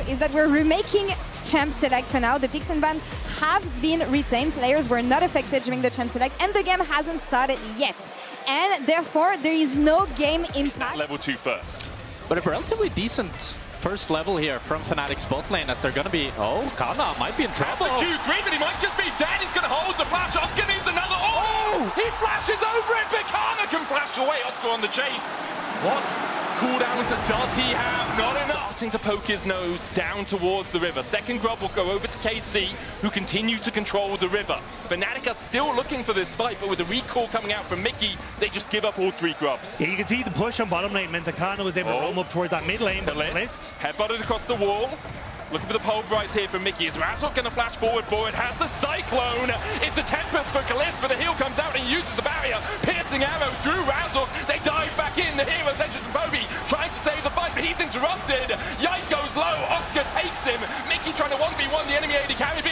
is that we're remaking Champ Select for now. The picks and ban have been retained. Players were not affected during the Champ Select, and the game hasn't started yet. And therefore, there is no game impact. Level 2 first. But a relatively decent first level here from Fnatic's bot lane, as they're going to be... Oh, Kana might be in trouble. The Q3, but he might just be dead. He's going to hold the flash. Oscar needs another. Oh! He flashes over it, but Kana can flash away. Oscar on the chase. What cooldowns does he have? Not enough. Starting to poke his nose down towards the river. Second grub will go over to KC, who continue to control the river. Fnatic are still looking for this fight, but with the recall coming out from Mickey, they just give up all 3 grubs. Yeah, you can see the push on bottom lane meant that Kana was able to roam up towards that mid lane. The list headbutted across the wall. Looking for the pulverize here from Mickey. Is Razzle going to flash forward for it? Has the Cyclone. It's a Tempest for Kalist, but the heal comes out and he uses the barrier. Piercing arrow through Razzle. They dive back in. The hero's enters from Bo5, trying to save the fight, but he's interrupted. Yike goes low. Oscar takes him. Mickey trying to 1v1 the enemy AD carry.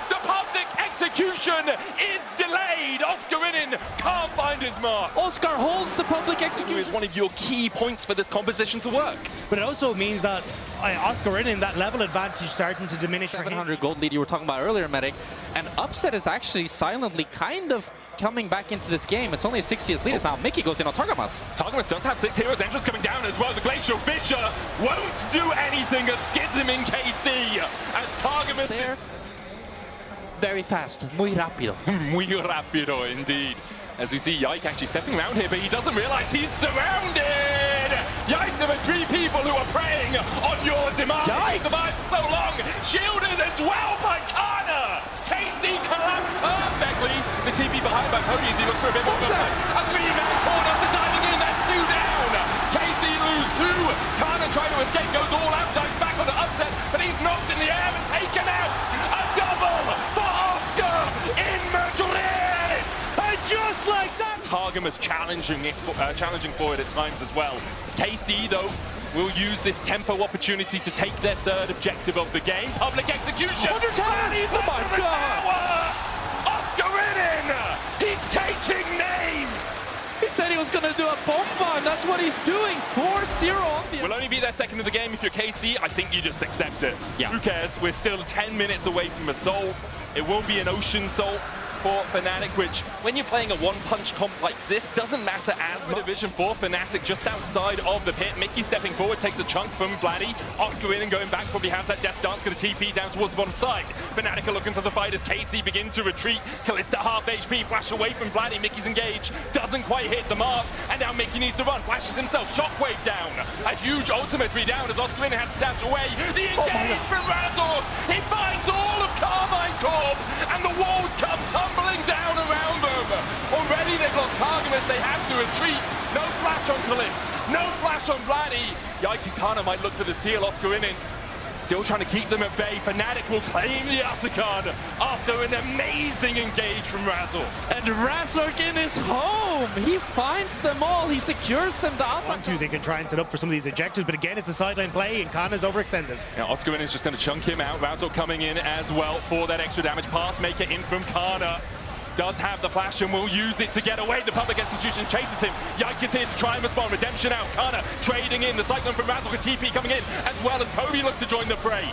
The public execution is delayed. Oscar Inin can't find his mark. Oscar holds the public execution. Is one of your key points for this composition to work. But it also means that Oscar Inin, that level advantage starting to diminish. 700 gold lead you were talking about earlier, Medic. And Upset is actually silently kind of coming back into this game. It's only a 60th lead. Now Mickey goes in on Targamas. Targamas does have 6 heroes. Entrance coming down as well. The Glacial Fisher won't do anything. A schism in KC as Targamas there. Very fast, muy rápido. Muy rápido indeed. As we see Yike actually stepping around here, but he doesn't realize he's surrounded! Yike, there are 3 people who are preying on your demise. Yike survived so long, shielded as well by Kana! KC collapsed perfectly. The TP behind by Cody as he looks for a bit more movement. A 3-man torn after diving in, that's 2 down! KC lose 2. Kana trying to escape, goes all out, dives back on the Upset, but he's knocked in the air and taken out! A double for Oscar in Madrid! And just like that, Targamas challenging for it at times as well. KC though will use this tempo opportunity to take their 3rd objective of the game. Public execution. Oh my God! Oscar Inin! He's taking names. He said he was going to do a bomb, and that's what he's doing. 4-0. Will only be their 2nd of the game. If you're KC, I think you just accept it. Yeah. Who cares? We're still 10 minutes away from a soul. It will be an Ocean Soul for Fnatic, which, when you're playing a one-punch comp like this, doesn't matter as much. Division 4, Fnatic just outside of the pit. Mickey stepping forward, takes a chunk from Vladdy. Oscar in and going back, probably has that Death Dance, going to TP down towards the bottom side. Fnatic are looking for the fight as KC begin to retreat. Kalista half HP, flash away from Vladdy. Mickey's engaged, doesn't quite hit the mark, and now Mickey needs to run. Flashes himself, Shockwave down. A huge ultimate be down as Oscar has to dash away. The engage from Razzle. He finds all of Karmine Corp, and the walls come tumbling down around them. Already they've lost Targamas, they have to retreat. No flash on Kalist, no flash on Vladdy. Yike Kana might look for the steal. Oscar Inin still trying to keep them at bay. Fnatic will claim the Asakard after an amazing engage from Razzle. And Razorkin is home. He finds them all. He secures them down. 1-2, they can try and set up for some of these objectives, but again, it's the sideline play, and Kana's overextended. Now, Oscar Inin is just going to chunk him out. Razzle coming in as well for that extra damage. Pathmaker in from Kana. Does have the flash and will use it to get away. The public execution chases him. Yike is here to try and respond. Redemption out. Kana trading in. The Cyclone from Razzle with TP coming in, as well as Kobe looks to join the fray.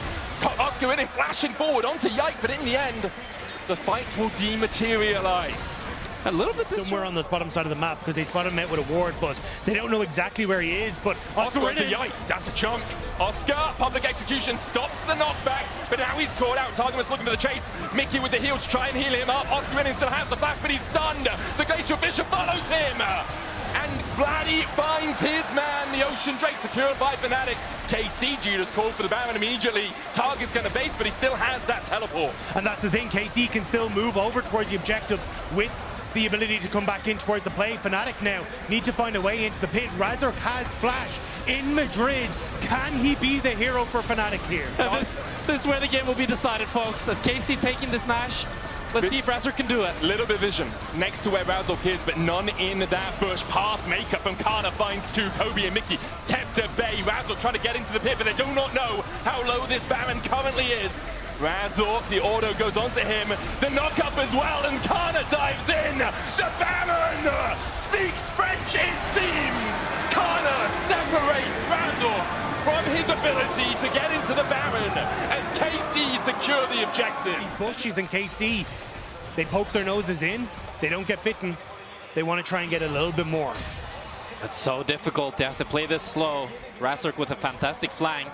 Oscar Inin flashing forward onto Yike, but in the end, the fight will dematerialize. A little bit somewhere on this bottom side of the map, because they spot him out with a ward, but they don't know exactly where he is. But Oscar into Yike, that's a chunk. Oscar, public execution stops the knockback, but now he's caught out. Targamas looking for the chase. Mickey with the heal to try and heal him up. Oscar Inin still has the flash, but he's stunned. The Glacial Fisher follows him. And Vladdy finds his man. The Ocean Drake secured by Fnatic. KC Judas called for the Baron immediately. Target's going to base, but he still has that teleport. And that's the thing, KC can still move over towards the objective with the ability to come back in towards the play. Fnatic now need to find a way into the pit. Razork has flash in Madrid. Can he be the hero for Fnatic here? This is where the game will be decided, folks. As KC taking this Nash, let's see if Razork can do it. Little bit of vision next to where Razork is, but none in that bush. Pathmaker from Kana finds 2. Kobe and Mickey kept at bay. Razork trying to get into the pit, but they do not know how low this Baron currently is. Razork, the auto goes onto him, the knock-up as well, and Kana dives in! The Baron speaks French, it seems! Kana separates Razork from his ability to get into the Baron as KC secure the objective. These bushes in KC, they poke their noses in, they don't get bitten. They want to try and get a little bit more. It's so difficult. They have to play this slow. Razork with a fantastic flank.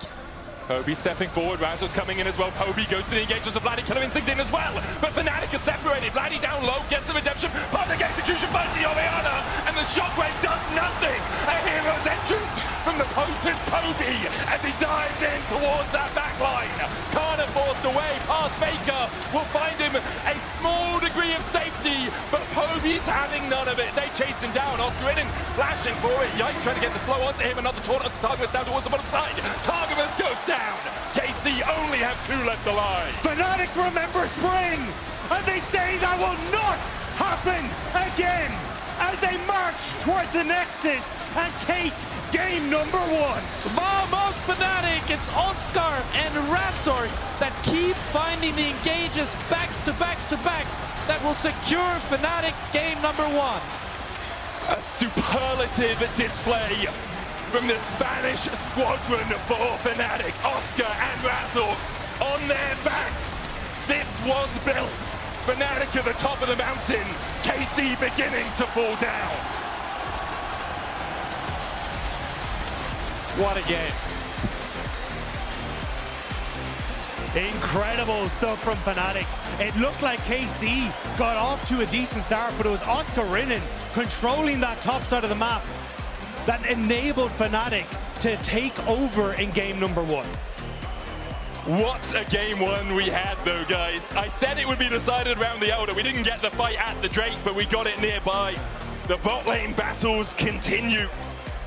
Poby stepping forward, Razor's coming in as well. Poby goes to the engagement of Vladdy, Killer Instinct in as well. But Fnatic is separated. Vladdy down low, gets the redemption. Public execution finds the Oriana, and the shockwave does nothing. A hero's entrance from the potent Poby as he dives in towards that backline. Karna forced away past Faker will find him a small degree of safety, but Poby's having none of it. They chase him down. Oscar in flashing for it. Yike trying to get the slow onto him. Another taunt onto Targamas down towards the bottom side. Targamas goes down. KC only have 2 left alive. Fnatic remember spring, and they say that will not happen again as they march towards the Nexus and take game number 1. Vamos Fnatic! It's Oscar and Razork that keep finding the engages back to back to back that will secure Fnatic game number 1. A superlative display from the Spanish squadron for Fnatic. Oscar and Razork on their backs. This was built. Fnatic at the top of the mountain. KC beginning to fall down. What a game. Incredible stuff from Fnatic. It looked like KC got off to a decent start, but it was Oscar Rinnan controlling that top side of the map that enabled Fnatic to take over in game number 1. What a game 1 we had though, guys. I said it would be decided around the Elder. We didn't get the fight at the Drake, but we got it nearby. The bot lane battles continue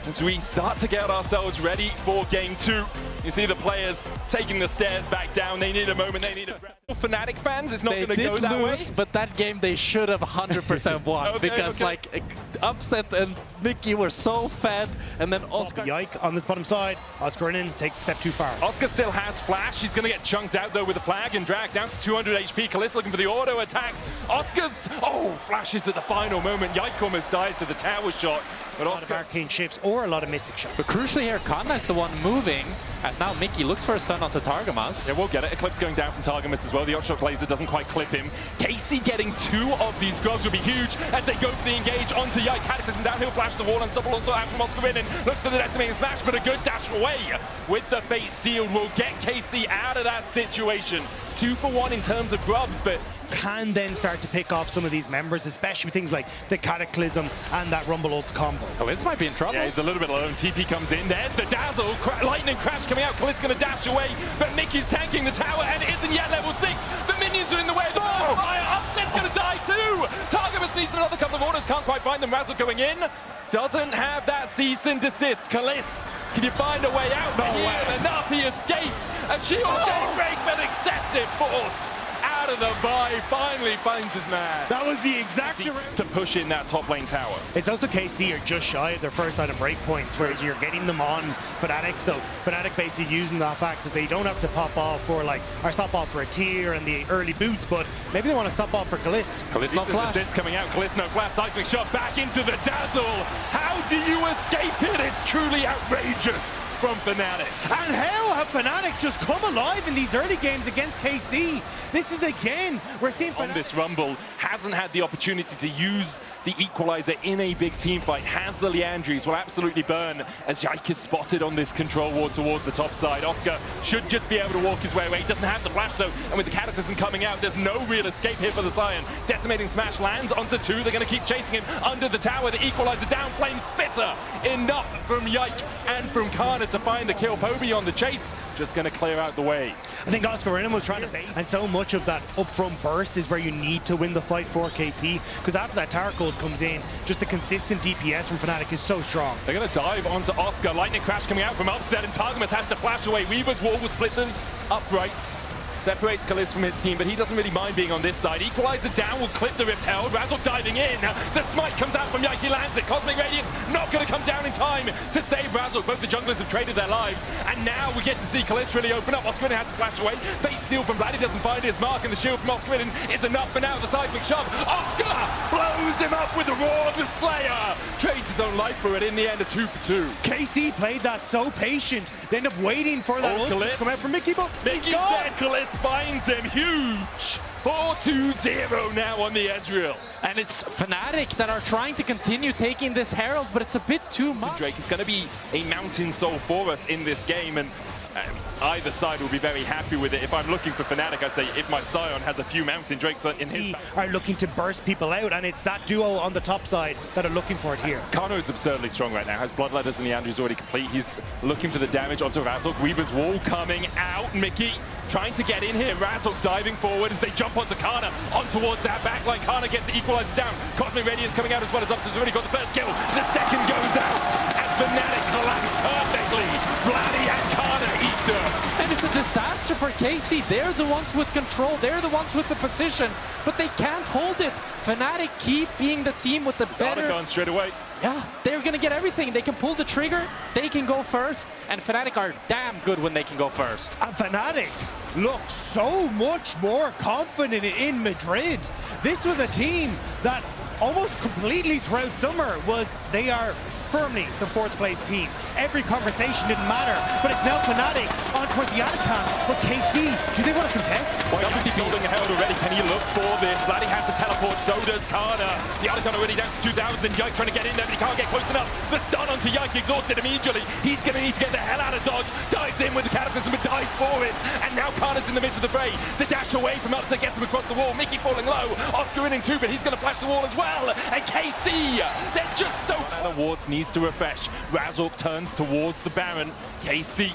as we start to get ourselves ready for game 2. You see the players taking the stairs back down. They need a moment, they need a breath. Fnatic fans, it's not going to go that way. But that game they should have 100% won because like Upset and Mickey were so fed, and then Oscar. Yike on this bottom side. Oscar Rinnan takes a step too far. Oscar still has flash. He's going to get chunked out though with the flag and dragged down to 200 HP. Kalista looking for the auto attacks. Oscar's flashes at the final moment. Yike almost dies to the tower shot. But a lot of arcane shifts or a lot of mystic shots. But crucially here, Karna is the one moving, as now Mickey looks for a stun onto Targamas. Yeah, we'll get it. Eclipse going down from Targamas as well. The Upshot laser doesn't quite clip him. KC getting 2 of these grubs would be huge as they go for the engage onto Yike. Cataclysm downhill, flash the wall, unstoppable also out from Oscar Rinnan. Looks for the decimating smash, but a good dash away with the fate sealed will get KC out of that situation. 2 for 1 in terms of grubs, but can then start to pick off some of these members, especially with things like the Cataclysm and that Rumble ults combo. Kalista might be in trouble. Yeah, he's a little bit alone. TP comes in. There's the dazzle. Lightning crash coming out. Kalista's going to dash away, but Mickey's tanking the tower and isn't yet level 6. The minions are in the way. The fire. Upset's going to die too. Targamas needs another couple of orders. Can't quite find them. Razzle going in. Doesn't have that cease and desist. Kalista, can you find a way out? No way. Enough. He escapes. A shield getting break, but excessive force. Out of the buy, finally finds his man. That was the exact to push in that top lane tower. It's also KC are just shy of their first item breakpoints, whereas you're getting them on Fnatic. So Fnatic basically using the fact that they don't have to pop off for stop off for a tier and the early boots, but maybe they want to stop off for Kalista. Kalista no flash. This coming out. Kalista no flash. Seismic shot back into the dazzle. How do you escape it? It's truly outrageous from Fnatic. And how have Fnatic just come alive in these early games against KC? This is again, we're seeing on this Rumble, hasn't had the opportunity to use the equalizer in a big team fight. Has the Leandries, will absolutely burn as Yike is spotted on this control ward towards the top side. Oscar should just be able to walk his way away. He doesn't have the flash though, and with the Cataclysm coming out, there's no real escape here for the Scion. Decimating smash lands onto 2. They're going to keep chasing him under the tower. The equalizer down, flame spitter. Enough from Yike and from Karna to find the kill. Poby on the chase, just going to clear out the way. I think Oscar Rinnan was trying to bait, and so much of that upfront burst is where you need to win the fight for KC, because after that tower code comes in, just the consistent DPS from Fnatic is so strong. They're going to dive onto Oscar. Lightning crash coming out from Upset, and Targamas has to flash away. Weaver's wall will split them uprights. separates Kalist from his team, but he doesn't really mind being on this side. Equalizer down will clip the Rift held. Razzle diving in. The smite comes out from Yike, lands it. Cosmic Radiance not going to come down in time to save Razzle. Both the junglers have traded their lives, and now we get to see Kalist really open up. Oscarinin has to flash away. Fate Seal from Vladdy doesn't find his mark, and the shield from Oscarinin is enough for now. The seismic shove. Oscar blows him up with the roar of the Slayer. Trades his own life for it in the end, a 2 for 2. KC played that so patient. They end up waiting for that ult to come out from Mickey, but Mickey's he's gone. dead. Kalist finds him. Huge. 4-2-0 now on the Ezreal. And it's Fnatic that are trying to continue taking this Herald, but it's a bit too much. Drake is going to be a mountain soul for us in this game, and either side will be very happy with it. If I'm looking for Fnatic, I'd say if my Sion has a few mountain Drakes in his are looking to burst people out, and it's that duo on the top side that are looking for it here. Kano is absurdly strong right now, has Bloodletters and the Andrew's already complete. He's looking for the damage onto Razzle. Weaver's wall coming out. Mickey trying to get in here. Razzle diving forward as they jump onto Kana, on towards that backline. Kana gets the equalizer down. Cosmic Radiance coming out as well as Upset's already got the first kill. The second goes out as Fnatic collapse perfectly. Vladdy and Kana eat dirt. And it's a disaster for KC. They're the ones with control. They're the ones with the position, but they can't hold it. Fnatic keep being the team with the better... Gone straight away. Yeah, they're going to get everything. They can pull the trigger, they can go first, and Fnatic are damn good when they can go first. And Fnatic looks so much more confident in Madrid. This was a team that almost completely throughout summer they are firmly the fourth place team. Every conversation didn't matter, but it's now Fnatic on towards the Atacant. But KC, do they want to contest? Yike's holding a held already. Can he look for this? Vladdy has to teleport, so does Kana. The Atacant already down to 2,000. Yike trying to get in there, but he can't get close enough. The stun onto Yike, exhausted immediately. He's going to need to get the hell out of dodge. Dives in with the Cataclysm, but dives for it. And now Kana's in the midst of the fray. The dash away from Upset gets him across the wall. Mickey falling low. Oscarinin too, but he's going to flash the wall as well. And KC, they're just so... And Wards needs to refresh. Razzle turns towards the Baron. KC,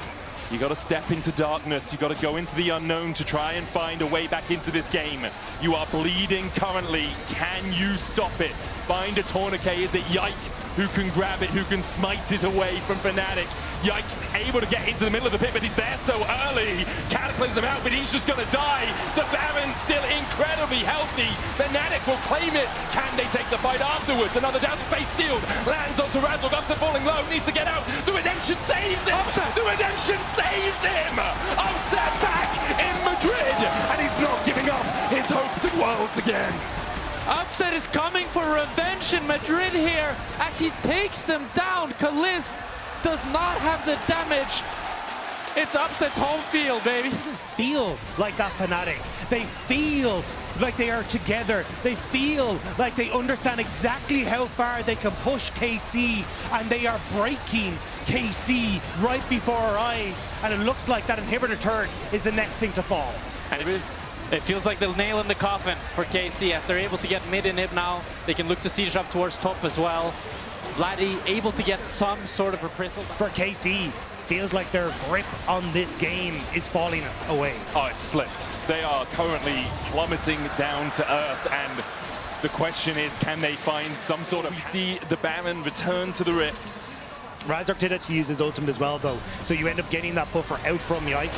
you got to step into darkness. You got to go into the unknown to try and find a way back into this game. You are bleeding currently. Can you stop it? Find a tourniquet. Is it Yike who can grab it, who can smite it away from Fnatic? Yike able to get into the middle of the pit, but he's there so early. Cataclysm out, but he's just going to die. The Baron's still incredibly healthy. Fnatic will claim it. Can they take the fight afterwards? Another down, Fate Sealed. Lands onto Razzle. Upset falling low. Needs to get out. The Redemption saves him. Upset. The Redemption saves him. Upset back in Madrid. And he's not giving up his hopes and worlds again. Upset is coming for revenge in Madrid here as he takes them down. Kalist does not have the damage. It's Upset's home field, baby. It doesn't feel like that Fnatic. They feel like they are together. They feel like they understand exactly how far they can push KC, and they are breaking KC right before our eyes. And it looks like that inhibitor turret is the next thing to fall. And it feels like the nail in the coffin for KC as they're able to get mid inhib now. They can look to siege up towards top as well. Vladdy able to get some sort of reprisal. For KC, feels like their grip on this game is falling away. Oh, it's slipped. They are currently plummeting down to earth, and the question is, can they find some sort of... We see the Baron return to the Rift. Razork did it to use his ultimate as well, though, so you end up getting that buffer out from Yike.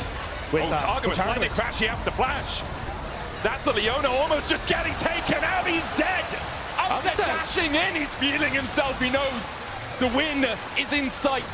With, Target was letting it crash, he has to flash. That's the Leona almost just getting taken out, he's dead. Upset dashing in, he's feeling himself, he knows the win is in sight.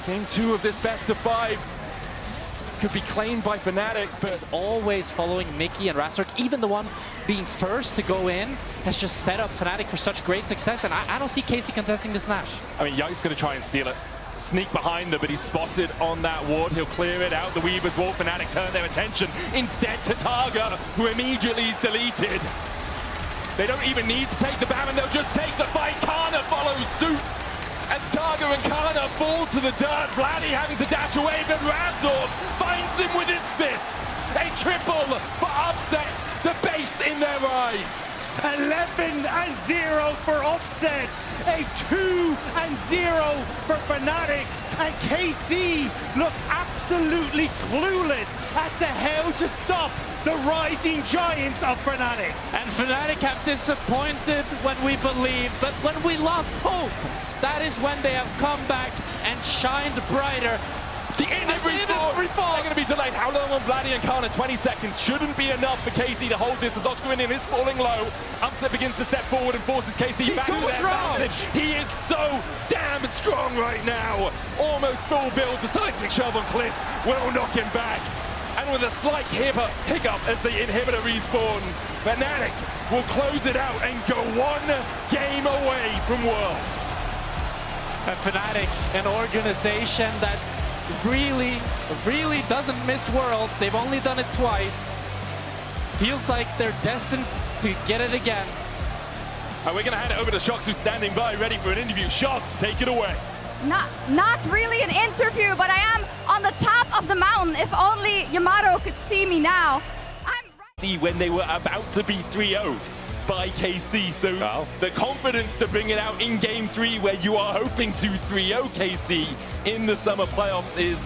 Game 2 of this best of 5 could be claimed by Fnatic, but is always following Mickey and Razork. Even the one being first to go in has just set up Fnatic for such great success, and I don't see KC contesting this Nash. I mean, Yike's going to try and steal it. Sneak behind them, but he's spotted on that ward. He'll clear it out. The Weaver's wall. Fnatic turn their attention instead to Targa, who immediately is deleted. They don't even need to take the Baron, they'll just take the fight. Kana follows suit as Targa and Kana fall to the dirt. Vladdy having to dash away, but Razzle finds him with his fists. A triple for Upset, the base in their eyes. 11-0 for Upset, a 2-0 for Fnatic, and KC look absolutely clueless as to how to stop the rising giants of Fnatic. And Fnatic have disappointed when we believed, but when we lost hope, that is when they have come back and shined brighter. The inhib respawn! They're going to be delayed. How long on Vladdy and Kana? 20 seconds shouldn't be enough for KC to hold this as Oscarinian is falling low. Upset begins to step forward and forces KC back to their advantage. He is so damn strong right now. Almost full build. The seismic shove on Cliff will knock him back. And with a slight hiccup as the inhibitor respawns, Fnatic will close it out and go one game away from Worlds. And Fnatic, an organization that really doesn't miss Worlds. They've only done it twice. Feels like they're destined to get it again. And we're going to hand it over to Shox, who's standing by, ready for an interview. Shox, take it away. Not really an interview, but I am on the top of the mountain. If only Yamato could see me now. See when they were about to be 3-0 by KC, so the confidence to bring it out in Game 3 where you are hoping to 3-0 KC in the summer playoffs is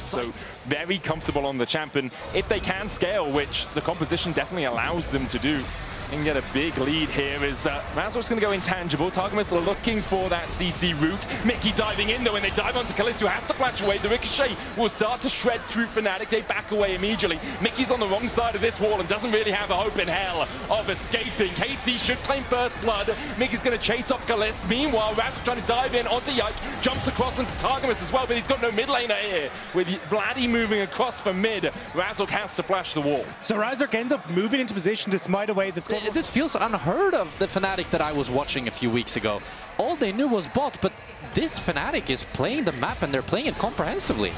so very comfortable on the champion. If they can scale, which the composition definitely allows them to do, and get a big lead here is Razor's going to go intangible. Targamas are looking for that CC route. Mickey diving in though, and they dive onto Callisto, has to flash away. The ricochet will start to shred through Fnatic. They back away immediately. Mickey's on the wrong side of this wall and doesn't really have a hope in hell of escaping. KC should claim first blood. Mickey's going to chase off Callisto. Meanwhile, Razor trying to dive in onto Yike, jumps across into Targamas as well, but he's got no mid laner here. With Vladdy moving across from mid, Razor has to flash the wall. So Razor ends up moving into position to smite away the score. This feels unheard of, the Fnatic that I was watching a few weeks ago. All they knew was bot, but this Fnatic is playing the map and they're playing it comprehensively.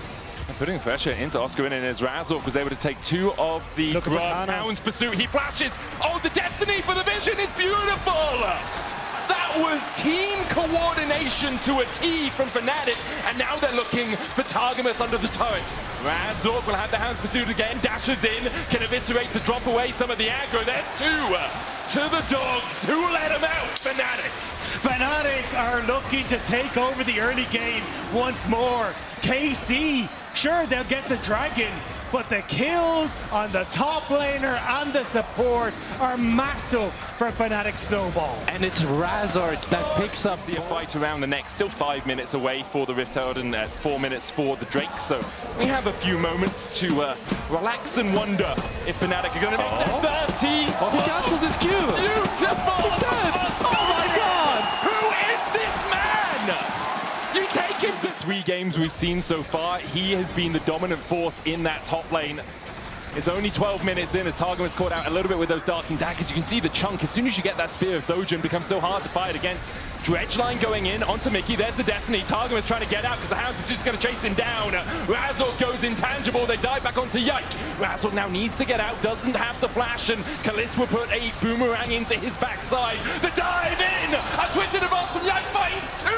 And putting pressure into Oscarinian as Razor was able to take two of the Hound's pursuit. He flashes. Oh, the destiny for the vision is beautiful! That was team coordination to a T from Fnatic, and now they're looking for Targamas under the turret. Razor will have the Hound's pursuit again, dashes in, can eviscerate to drop away some of the aggro. There's two to the dogs. Who let him out? Fnatic. Fnatic are looking to take over the early game once more. KC, sure, they'll get the dragon, but the kills on the top laner and the support are massive for Fnatic Snowball. And it's Razor that picks up See a fight around the neck. Still 5 minutes away for the Rift Herald and 4 minutes for the Drake. So we have a few moments to relax and wonder if Fnatic are going to make their 30. Oh, he cancelled his Q. Beautiful! He did. Oh my God! Who is this man? You take him to 3 games we've seen so far. He has been the dominant force in that top lane. It's only 12 minutes in as Targamas caught out a little bit with those darting daggers. You can see the chunk. As soon as you get that Spear of Sojourn, becomes so hard to fight against. Dredgeline going in onto Mickey. There's the Destiny. Targamas trying to get out because the Hound Pursuit's going to chase him down. Razor goes intangible. They dive back onto Yike. Razor now needs to get out. Doesn't have the flash, and Callisto will put a boomerang into his backside. The dive in! A twisted advance from Yike finds 2!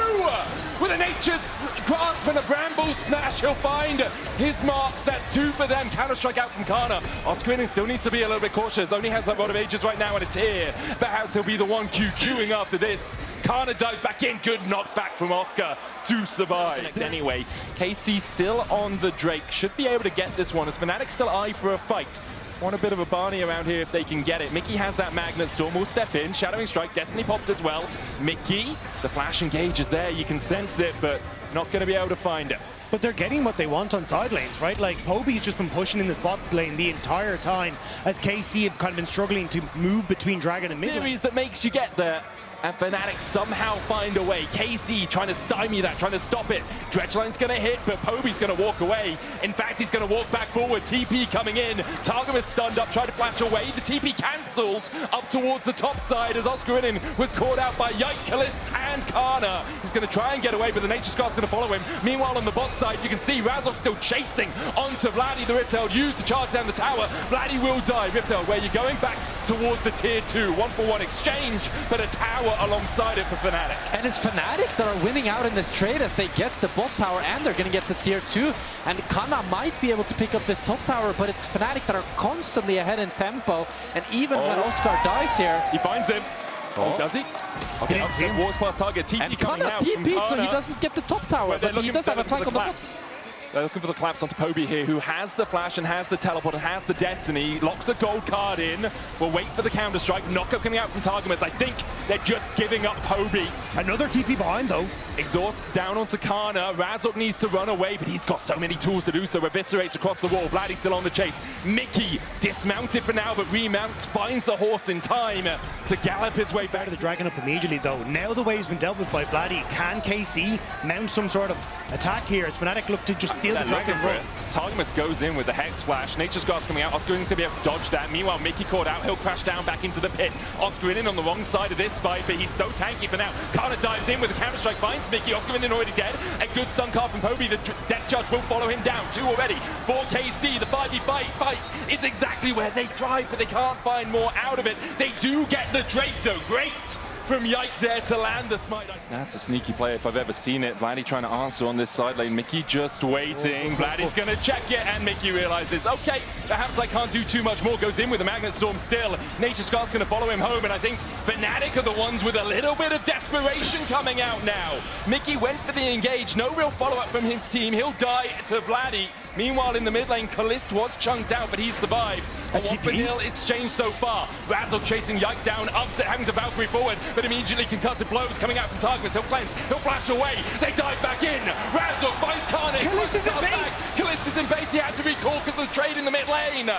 With a Nature's Grasp and a Bramble Smash, he'll find his marks. That's 2 for them. Counter-strike out from Kana. Oscarinian still needs to be a little bit cautious. Only has a lot of ages right now and a tier. Perhaps he'll be the one queuing after this. Kana dives back in. Good knockback from Oscar to survive. Anyway, KC still on the Drake. Should be able to get this one as Fnatic still eye for a fight. Want a bit of a Barney around here if they can get it. Mickey has that Magnet Storm. Will step in. Shadowing Strike. Destiny popped as well. Mickey, the flash engage is there. You can sense it, but not going to be able to find it. But they're getting what they want on side lanes, right? Like, Poby's just been pushing in this bot lane the entire time as KC have kind of been struggling to move between Dragon and mid lane. Series that makes you get there. And Fnatic somehow find a way. KC trying to stymie that, trying to stop it. Dredgeline's going to hit, but Poby's going to walk away. In fact, he's going to walk back forward. TP coming in. Targamas stunned up, tried to flash away. The TP cancelled up towards the top side as Oscarinian was caught out by Yike, Callisto, and Kana. He's going to try and get away, but the Nature's Grasp is going to follow him. Meanwhile, on the bot side, you can see Razok still chasing onto Vladdy. The Rift Herald used to charge down the tower. Vladdy will die. Rift Herald, where you're going back towards the tier 2. 1-for-1 exchange, but a tower alongside it for Fnatic. And it's Fnatic that are winning out in this trade as they get the bot tower and they're going to get the tier 2. And Kana might be able to pick up this top tower, but it's Fnatic that are constantly ahead in tempo. And even when Oscar dies here... He finds him. Oh, does he? Okay, Wars past target. TP and coming Kana out TP'd, from so he doesn't get the top tower, but he does have a flank on the bot. They're looking for the collapse onto Poby here, who has the flash and has the teleport and has the destiny. Locks a gold card in. We'll wait for the counter-strike. Knockup coming out from Targamas. I think they're just giving up Poby. Another TP behind, though. Exhaust down onto Kana. Razork needs to run away, but he's got so many tools to do so. Eviscerates across the wall. Vladdy's still on the chase. Mickey dismounted for now, but remounts, finds the horse in time to gallop his way back. The dragon up immediately, though. Now the wave's been dealt with by Vladdy. Can KC mount some sort of attack here as Fnatic look to just steal the dragon for it? Targamas goes in with the Hex Flash. Nature's Grass coming out. Oscarin's going to be able to dodge that. Meanwhile, Mickey caught out. He'll crash down back into the pit. Oscarin on the wrong side of this fight, but he's so tanky for now. Kana dives in with a counter-strike, finds Mickey. Oscarin already dead. A good stun card from Poby. The Death Judge will follow him down. 2 already. For KC, the 5v5 fight is exactly where they tried, but they can't find more out of it. They do get the Drake, though. Great from Yike there to land the smite. That's a sneaky play if I've ever seen it. Vladdy trying to answer on this side lane. Mickey just waiting. Vladdy's going to check it, and Mickey realizes, okay, perhaps I can't do too much more. Goes in with a Magnet Storm still. Nature's Scar's going to follow him home, and I think Fnatic are the ones with a little bit of desperation coming out now. Mickey went for the engage. No real follow-up from his team. He'll die to Vladdy. Meanwhile, in the mid lane, Kalist was chunked out, but he survives. A 1-for-0 exchange so far. Razzle chasing Yike down, upset, having to Valkyrie forward, but immediately concussive blows coming out from Targamas. He'll cleanse, he'll flash away. They dive back in. Razzle finds Carnage. Kalist is in base. Kalist is in base. He had to recall because of the trade in the mid lane.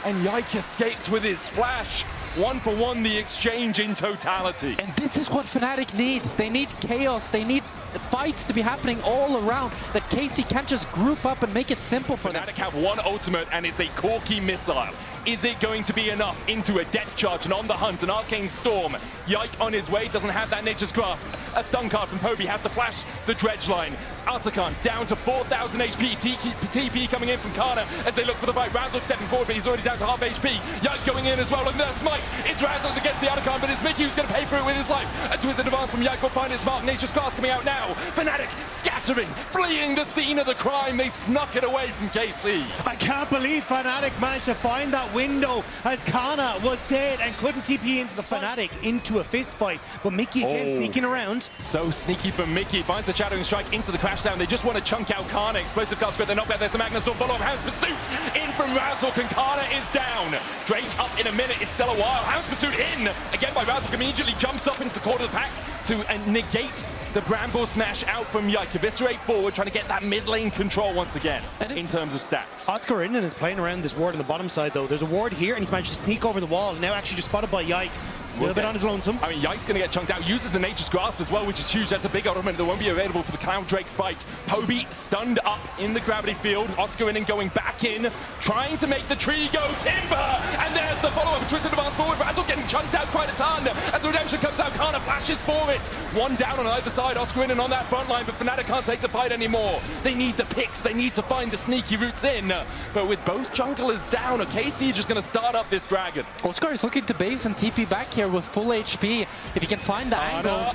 And Yike escapes with his flash. 1-for-1 the exchange in totality. And this is what Fnatic need. They need chaos. They need fights to be happening all around, that KC can't just group up and make it simple for them. Fnatic have one ultimate, and it's a Corki missile. Is it going to be enough into a Death Charge and on the hunt, an Arcane Storm? Yike on his way, doesn't have that Nature's Grasp. A stun card from Poby has to flash the Dredge line. Artican down to 4,000 HP. TP coming in from Kana as they look for the fight. Razork stepping forward, but he's already down to half HP. Yike going in as well. Look at that smite. It's Razork against the Artican, but it's Mickey who's going to pay for it with his life. A twisted advance from Yike will find his mark. Nature's Grasp coming out now. Fnatic scattering, fleeing the scene of the crime. They snuck it away from KC. I can't believe Fnatic managed to find that window as Kana was dead and couldn't TP into the Fnatic into a fist fight. But Mickey again sneaking around. So sneaky from Mickey. Finds the Shadowing Strike into the crash down. They just want to chunk out Kana. Explosive card square. They're not bad. There's the Magnet Storm. Follow up. Hound's Pursuit in from Razork, and Kana is down. Drake up in a minute. It's still a while. Hound's Pursuit in again by Razork. Immediately jumps up into the corner of the pack to negate the Bramble Smash out from Yike. Eviscerate forward, trying to get that mid lane control once again in terms of stats. Oscar Inden is playing around this ward on the bottom side, though. There's a ward here, and he's managed to sneak over the wall, and now actually just spotted by Yike. A little bit on his lonesome. I mean, Yike's going to get chunked out. Uses the Nature's Grasp as well, which is huge. That's a big ultimate that won't be available for the Cloud Drake fight. Poby stunned up in the gravity field. Oscar Inden going back in, trying to make the tree go timber. And there's the follow-up. Twisted advance forward. Razzle getting chunked out quite a ton. As the redemption comes out, Kana flashes for it. One down on either side. Oscar Inden on that front line, but Fnatic can't take the fight anymore. They need the picks. They need to find the sneaky routes in. But with both junglers down, KC just going to start up this dragon. Oscar is looking to base and TP back here with full HP. If he can find the angle.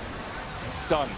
Stunned.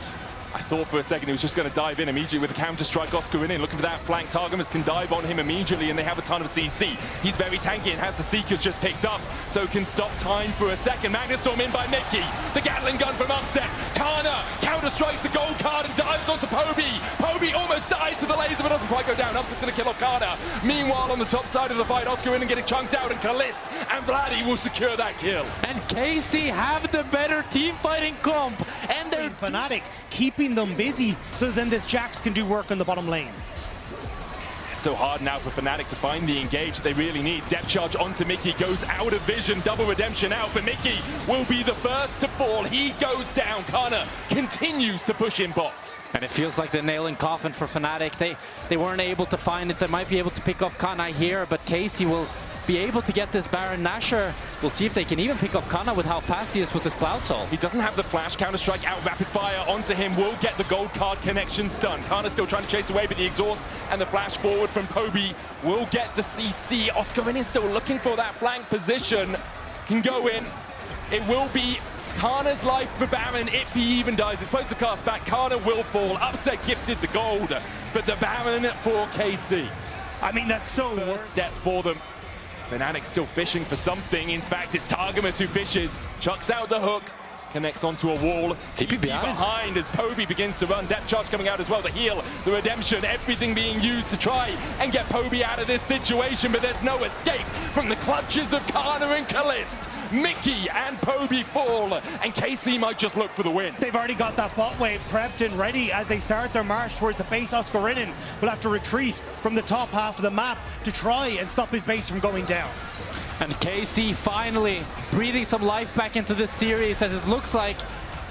I thought for a second he was just going to dive in immediately with a counter-strike. Oscar in, looking for that flank. Targamas can dive on him immediately, and they have a ton of CC. He's very tanky and has the Seekers just picked up, so can stop time for a second. Magnet Storm in by Mickey. The Gatling gun from Upset. Kana counter-strikes the gold card and dives onto Poby. Poby almost dies to the laser, but doesn't quite go down. Upset's going to kill off Kana. Meanwhile, on the top side of the fight, Oscar in and getting chunked out, and Kalist and Vladdy will secure that kill. And KC have the better team fighting comp, and they're Fnatic keeping them busy so then this Jax can do work on the bottom lane. So hard now for Fnatic to find the engage they really need. Depth charge onto Mickey, goes out of vision, double redemption out, but Mickey will be the first to fall. He goes down. Kana continues to push in bots. And it feels like the nail in coffin for Fnatic. They weren't able to find it. They might be able to pick off Kana here, but KC will be able to get this Baron Nashor. We'll see if they can even pick off Kana with how fast he is with his Cloud Soul. He doesn't have the flash. Counter-strike out, rapid fire onto him. Will get the gold card connection stun. Kana still trying to chase away, but the exhaust and the flash forward from Poby will get the CC. Oscar is still looking for that flank position. Can go in. It will be Kana's life for Baron if he even dies. It's supposed to cast back. Kana will fall. Upset gifted the gold, but the Baron for KC. I mean, that's so First step for them. Fnatic still fishing for something. In fact, it's Targamas who fishes, chucks out the hook. Connects onto a wall. TP behind as Poby begins to run. Depth charge coming out as well. The heal, the redemption, everything being used to try and get Poby out of this situation. But there's no escape from the clutches of Kana and Kalist. Mickey and Poby fall, and KC might just look for the win. They've already got that bot wave prepped and ready as they start their march towards the base. Oscarinen will have to retreat from the top half of the map to try and stop his base from going down. And KC finally breathing some life back into this series, as it looks like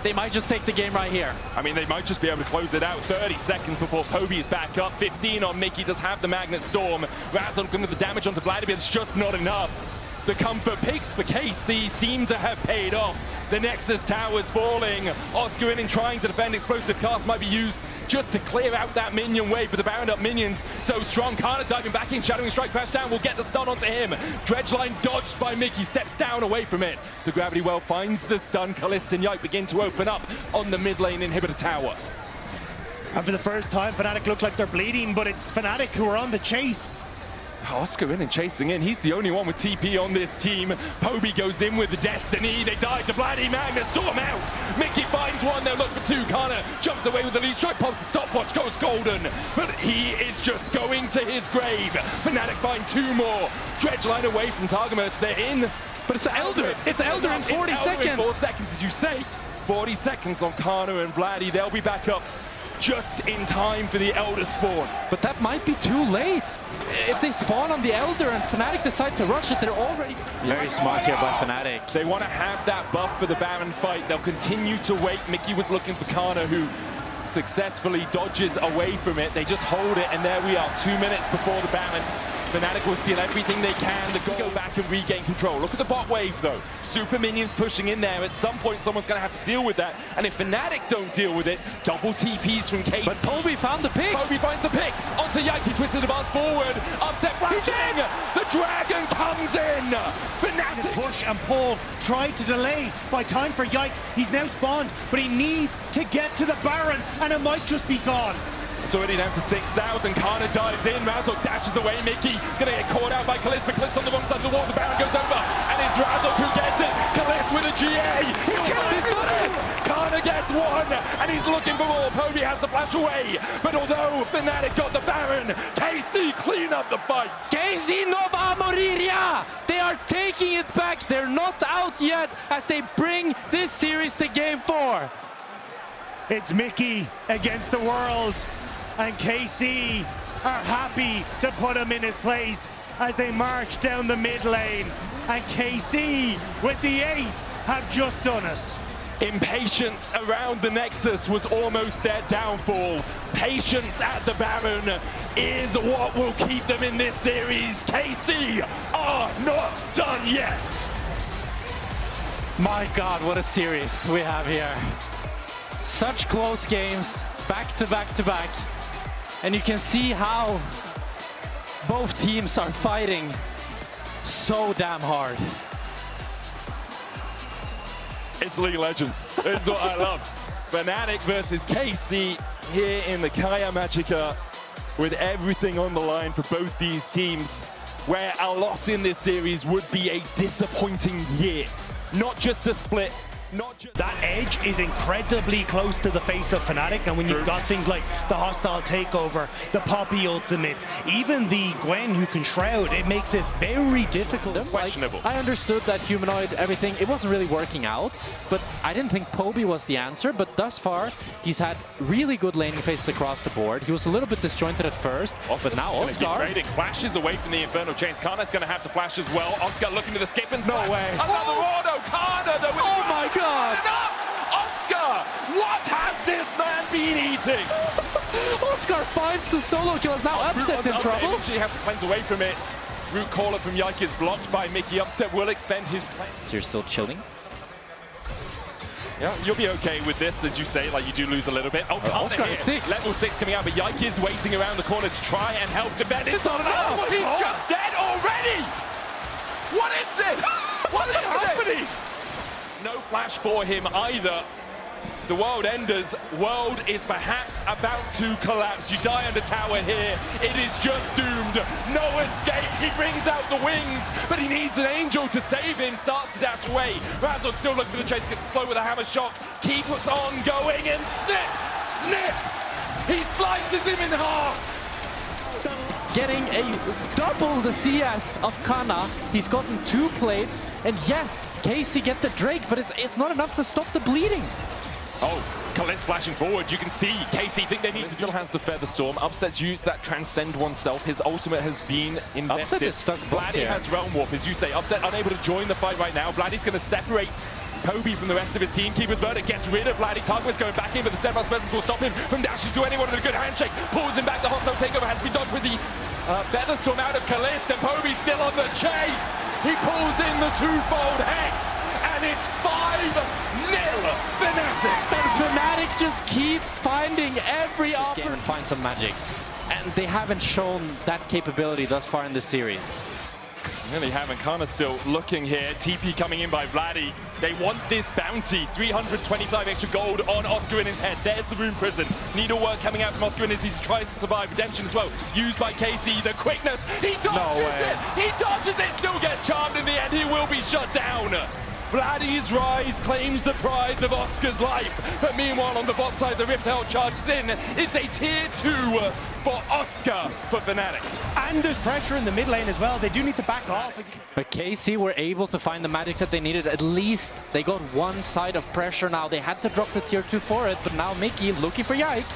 they might just take the game right here. I mean, they might just be able to close it out. 30 seconds before Poby is back up. 15 on Mickey, does have the Magnet Storm. Razon coming with the damage onto Vladimir, it's just not enough. The comfort picks for KC seem to have paid off. The Nexus Tower's falling. Oscarinen trying to defend. Explosive Cast might be used just to clear out that minion wave, but the Baron up minions so strong. Kana diving back in, Shadowing Strike crash down, will get the stun onto him. Dredgeline dodged by Mickey, steps down away from it. The Gravity Well finds the stun. Kalist and Yike begin to open up on the mid lane inhibitor tower. And for the first time, Fnatic look like they're bleeding, but it's Fnatic who are on the chase. Oscarinen chasing in. He's the only one with TP on this team. Poby goes in with the Destiny. They dive to Vladdy. Magna Storm out. Mickey finds one. They'll look for two. Kana jumps away with the lead strike. Pops the stopwatch. Goes golden. But he is just going to his grave. Fnatic find two more. Dredgeline away from Targamas. They're in. But it's Elder. It's Elder in 40 seconds. In 4 seconds, as you say. 40 seconds on Kana and Vladdy. They'll be back up just in time for the Elder spawn. But that might be too late. If they spawn on the Elder and Fnatic decide to rush it, they're already... Very smart here by Fnatic. They want to have that buff for the Baron fight. They'll continue to wait. Mickey was looking for Kana, who successfully dodges away from it. They just hold it, and there we are, 2 minutes before the Baron. Fnatic will steal everything they can to go back and regain control. Look at the bot wave, though. Super minions pushing in there. At some point, someone's going to have to deal with that. And if Fnatic don't deal with it, double TPs from KC. But Poby found the pick. Poby finds the pick. Onto Yike, twisted advance forward. Upset flashing. The dragon comes in. Fnatic. Push and pull, tried to delay by time for Yike. He's now spawned, but he needs to get to the Baron, and it might just be gone. It's already down to 6,000. Kana dives in. Razok dashes away. Mickey gonna get caught out by Kalist. But Kalist on the wrong side of the wall. The Baron goes over. And it's Razok who gets it. Kalist with a GA. Kana gets one. And he's looking for more. Poby has to flash away. But although Fnatic got the Baron, KC clean up the fight. KC Nova Moriria! They are taking it back. They're not out yet as they bring this series to game 4. It's Mickey against the world. And KC are happy to put him in his place as they march down the mid lane. And KC, with the ace, have just done it. Impatience around the Nexus was almost their downfall. Patience at the Baron is what will keep them in this series. KC are not done yet. My God, what a series we have here. Such close games, back to back to back. And you can see how both teams are fighting so damn hard. It's League of Legends. It's what I love. Fnatic versus KC here in the Kaya Magica with everything on the line for both these teams, where a loss in this series would be a disappointing year. Not just a split. That edge is incredibly close to the face of Fnatic, and when you've got things like the hostile takeover, the Poppy ultimates, even the Gwen who can shroud, it makes it very difficult. Questionable. I understood that humanoid, everything, it wasn't really working out, but I didn't think Poby was the answer. But thus far, he's had really good laning phases across the board. He was a little bit disjointed at first, but now Oscar flashes away from the Infernal Chains. Kana's going to have to flash as well. Oscar looking to the skip and no way. Another auto. Kana, though. Oh my God. Oscar, what has this man been eating? Oscar finds the solo kill, is now Upset's in trouble. She has to cleanse away from it. Root caller from Yike is blocked by Mickey. Upset will expend his play. So you're still chilling? Yeah, you'll be okay with this, as you say, like you do lose a little bit. Oh, Oscar at 6. Level 6 coming out, but Yike is waiting around the corner to try and help defend. It's not enough! He's just dead already! What is this? What is happening? No flash for him either. The world enders. World is perhaps about to collapse. You die under tower here. It is just doomed. No escape. He brings out the wings, but he needs an angel to save him. Starts to dash away. Razork still looking for the chase. Gets slow with a hammer shock. Keeps on going and snip, snip. He slices him in half. Getting a double the CS of Kana. He's gotten 2 plates, and yes, KC get the Drake, but it's not enough to stop the bleeding. Oh, Khaled's flashing forward. You can see KC think they need to. Still has the Feather Storm. Upset's used that transcend oneself. His ultimate has been invested. Upset is stuck. Vladdy has Realm Warp, as you say. Upset unable to join the fight right now. Vladdy's going to separate Kobe from the rest of his team. Keeper's Verdict gets rid of Vladdy. Target's going back in, but the Steadfast Presence will stop him from dashing to anyone with a good handshake. Pulls him back. The hostile takeover has to be dodged with the Feather Storm out of Kalist, and Poby's still on the chase. He pulls in the 2-fold Hex, and it's 5-0 Fnatic. And Fnatic just keep finding every opportunity and find some magic. And they haven't shown that capability thus far in this series. Really haven't. Kana still looking here. TP coming in by Vladdy. They want this bounty. 325 extra gold on Oscar in his head. There's the Rune Prison. Needlework coming out from Oscar in as he tries to survive. Redemption as well. Used by KC. The quickness. He dodges it. He dodges it. Still gets charmed in the end. He will be shut down. Vladdy's rise claims the prize of Oscar's life. But meanwhile, on the bot side, the Rift Herald charges in. It's a tier 2 for Oscar for Fnatic. And there's pressure in the mid lane as well. They do need to back off. But KC were able to find the magic that they needed. At least they got one side of pressure now. They had to drop the tier 2 for it, but now Mickey looking for Yike.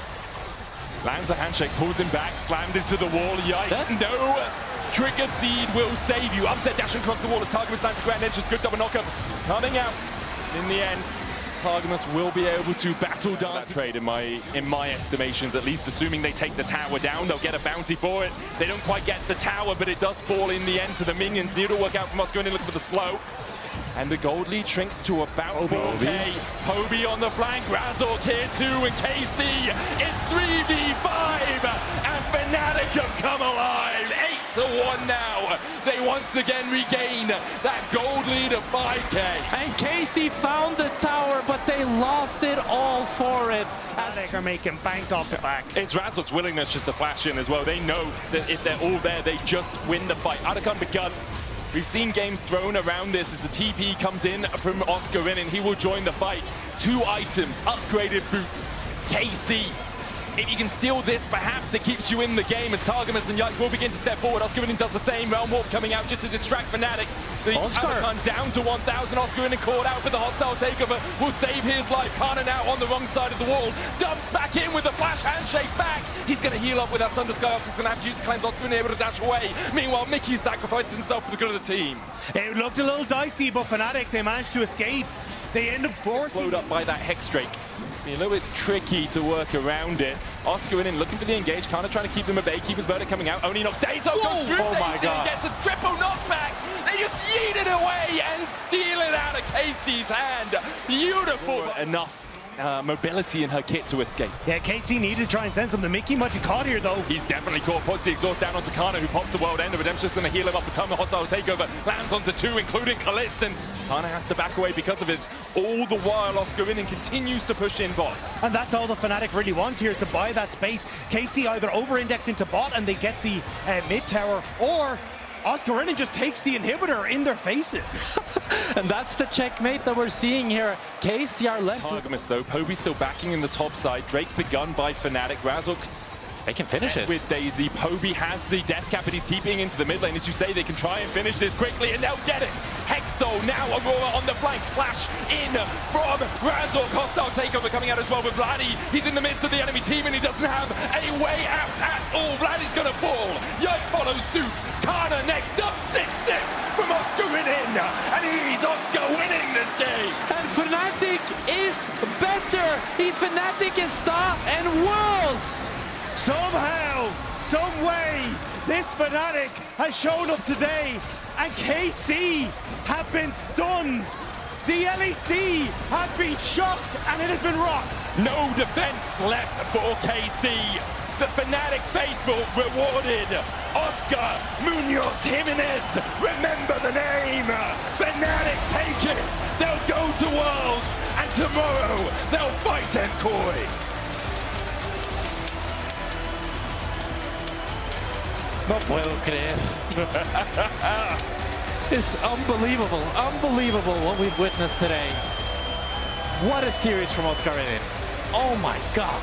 Lands a handshake, pulls him back, slammed into the wall. Yike, no! Trigger Seed will save you. Upset dashing across the wall as Targamas lands the grand entrance. Good double knockup coming out. In the end, Targamas will be able to battle dance trade in my estimations, at least assuming they take the tower down. They'll get a bounty for it. They don't quite get the tower, but it does fall in the end to the minions. Needle work out from Oscar and looking for the slow. And the gold lead shrinks to about 4K. Poby on the flank, Razork here too, and KC is 3v5, and Fnatic have come alive. 8-1 now. They once again regain that gold lead of 5K. And KC found the tower, but they lost it all for it. Fnatic are making bank off the back. It's Razork's willingness just to flash in as well. They know that if they're all there, they just win the fight. Arakan begun. We've seen games thrown around this as the TP comes in from Oscar in, and he will join the fight. 2 items, upgraded boots, KC. If you can steal this, perhaps it keeps you in the game as Targamas and Yike will begin to step forward. Oscar does the same. Realm Warp coming out just to distract Fnatic. The Arakan down to 1,000. Oscar in and caught out with the hostile takeover. Will save his life. Kana now on the wrong side of the wall. Dumped back in with the flash handshake back. He's going to heal up with that Thunder Sky. He's going to have to use the cleanse. Oscar able to dash away. Meanwhile, Mickey sacrifices himself for the good of the team. It looked a little dicey, but Fnatic, they managed to escape. They end up forcing. Slowed up by that Hex Drake. A little bit tricky to work around it. Oscar in looking for the engage, kind of trying to keep them at bay. Keeper's Verdict coming out. Only knocks Dato goes through. Oh my God. Gets a triple knockback. They just yeet it away and steal it out of KC's hand. Beautiful. Enough mobility in her kit to escape. Yeah, KC needed to try and send something. Mickey might be caught here though. He's definitely caught. Puts the exhaust down onto Kana, who pops the world end. The Redemption's going to heal him up a ton. The hostile takeover lands onto 2, including Kalist, and Kana has to back away because of it. All the while, Oscar in and continues to push in bots. And that's all the Fnatic really want here, is to buy that space. KC either over-index into bot and they get the mid tower, or Oscar Renan just takes the inhibitor in their faces. And that's the checkmate that we're seeing here. KC are left. Targamas though, Poby still backing in the top side. Drake begun by Fnatic. Razork, they can finish it. With Daisy, Poby has the death cap and he's TPing into the mid lane. As you say, they can try and finish this quickly and they'll get it. Hexo now Aurora on the flank. Flash in from Razork. Hostile takeover coming out as well with Vladdy. He's in the midst of the enemy team and he doesn't have a way out at all. Vladdy's gonna fall. Yike follows suit. Kana next up. Snick from Oscar in. And he's Oscar winning this game. And Fnatic is better. Fnatic is star and worlds. Somehow, some way, this Fnatic has shown up today, and KC have been stunned. The LEC has been shocked, and it has been rocked. No defense left for KC. The Fnatic faithful rewarded. Oscar Munoz Jimenez, remember the name. Fnatic take it. They'll go to Worlds and tomorrow they'll fight Nkoi. No puedo creer. It's unbelievable, unbelievable what we've witnessed today. What a series from Oscar Redding. Oh my God.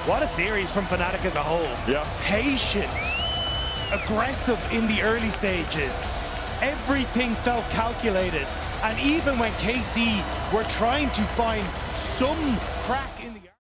What a series from Fnatic as a whole. Yeah. Patient, aggressive in the early stages. Everything felt calculated. And even when KC were trying to find some crack in the